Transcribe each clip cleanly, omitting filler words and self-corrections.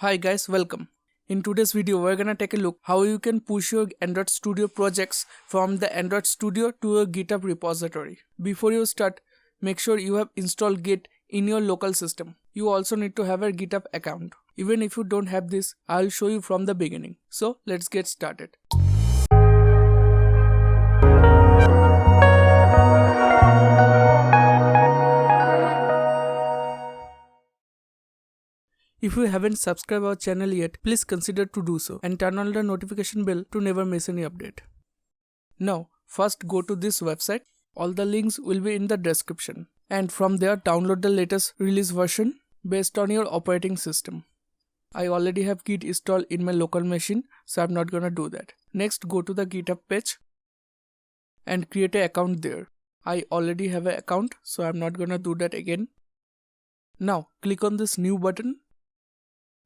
Hi guys, welcome. In today's video, we're gonna take a look how you can push your Android Studio projects from the Android Studio to a GitHub repository. Before you start, make sure you have installed Git in your local system. You also need to have a GitHub account. Even if you don't have this, I'll show you from the beginning. So let's get started. If you haven't subscribed our channel yet, please consider to do so and turn on the notification bell to never miss any update. Now, first go to this website. All the links will be in the description. And from there, download the latest release version based on your operating system. I already have Git installed in my local machine, so I'm not gonna do that. Next, go to the GitHub page and create an account there. I already have an account, so I'm not gonna do that again. Now, click on this new button.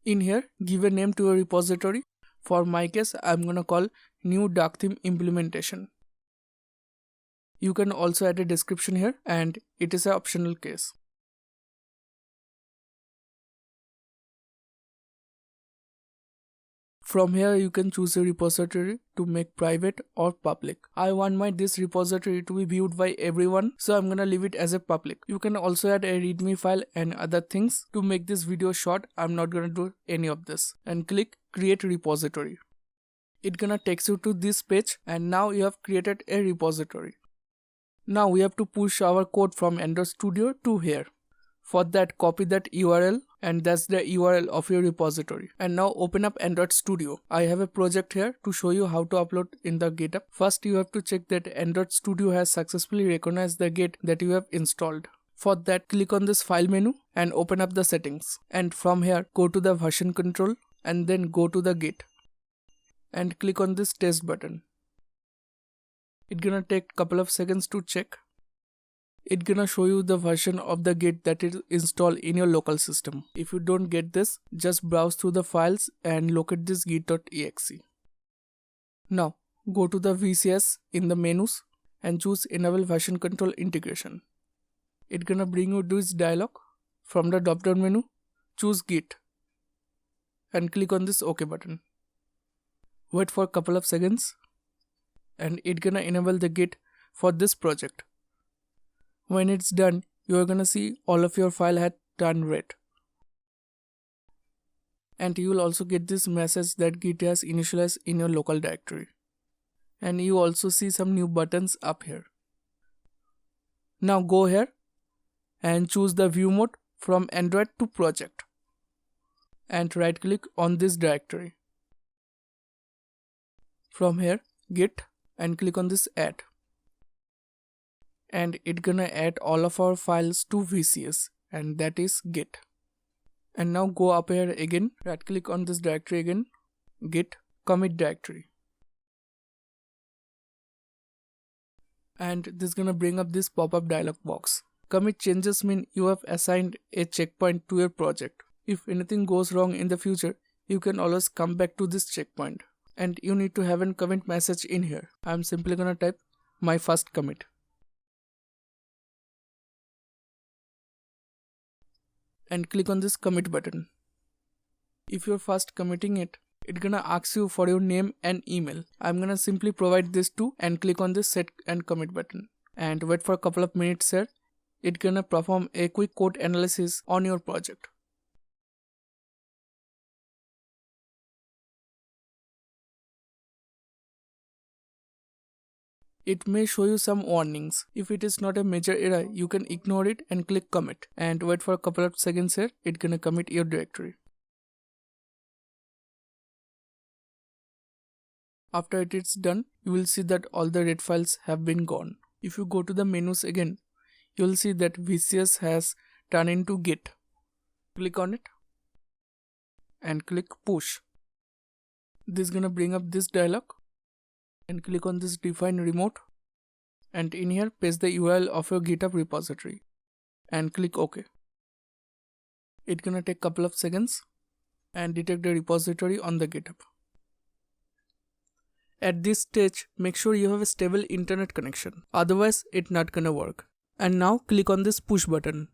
In here, give a name to a repository. For my case, I'm gonna call new dark theme implementation. You can also add a description here, and it is an optional case. From here, you can choose a repository to make private or public. I want this repository to be viewed by everyone, so I'm gonna leave it as a public. You can also add a readme file and other things. To make this video short, I'm not gonna do any of this. And click create repository. It's gonna take you to this page, and now you have created a repository. Now we have to push our code from Android Studio to here. For that, copy that URL, and that's the URL of your repository. And now open up Android Studio. I have a project here to show you how to upload in the GitHub. First, you have to check that Android Studio has successfully recognized the Git that you have installed. For that, click on this file menu and open up the settings. And from here, go to the version control and then go to the Git. And click on this test button. It's gonna take a couple of seconds to check. It's gonna show you the version of the Git that is installed in your local system. If you don't get this, just browse through the files and locate this git.exe. Now, go to the VCS in the menus and choose Enable Version Control Integration. It's gonna bring you this dialog. From the drop-down menu, choose Git and click on this OK button. Wait for a couple of seconds and it's gonna enable the Git for this project. When it's done, you are gonna see all of your file had turned red. And you will also get this message that Git has initialized in your local directory. And you also see some new buttons up here. Now go here and choose the view mode from Android to project. And right click on this directory. From here, Git and click on this add. And it's gonna add all of our files to VCS, and that is Git. And now go up here again, right click on this directory again, Git commit directory. And this is gonna bring up this pop-up dialog box. Commit changes mean you have assigned a checkpoint to your project. If anything goes wrong in the future, you can always come back to this checkpoint. And you need to have a commit message in here. I'm simply gonna type my first commit. And click on this commit button. If you're first committing it, it's gonna ask you for your name and email. I'm gonna simply provide this too and click on this set and commit button. And wait for a couple of minutes here. It's gonna perform a quick code analysis on your project. It may show you some warnings. If it is not a major error, you can ignore it and click commit. And wait for a couple of seconds here, it's gonna commit your directory. After it is done, you will see that all the red files have been gone. If you go to the menus again, you will see that VCS has turned into Git. Click on it and click push. This is gonna bring up this dialog. And click on this define remote, and in here paste the URL of your GitHub repository and click OK. It's gonna take a couple of seconds and detect the repository on the GitHub. At this stage, make sure you have a stable internet connection, otherwise it's not gonna work. And now click on this push button.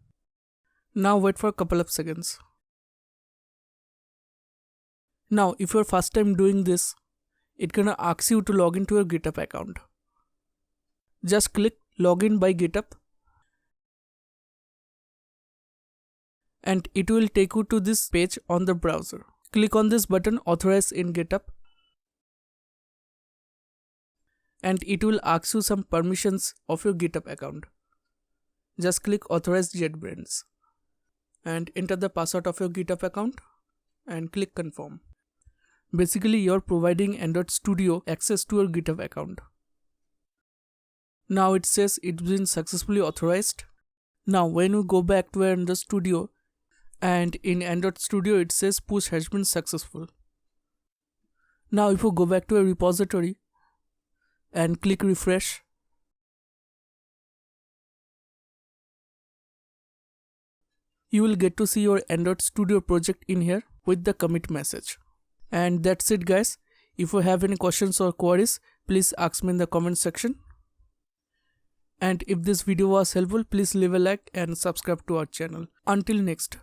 Now wait for a couple of seconds. Now if you're first time doing this, it's gonna ask you to log into your GitHub account. Just click login by GitHub and it will take you to this page on the browser. Click on this button authorize in GitHub and it will ask you some permissions of your GitHub account. Just click authorize JetBrains and enter the password of your GitHub account and click confirm. Basically, you're providing Android Studio access to your GitHub account. Now it says it's been successfully authorized. Now when you go back to Android Studio, and in Android Studio it says push has been successful. Now if you go back to a repository and click refresh, you will get to see your Android Studio project in here with the commit message. And that's it guys. If you have any questions or queries, please ask me in the comment section. And if this video was helpful, please leave a like and subscribe to our channel. Until next.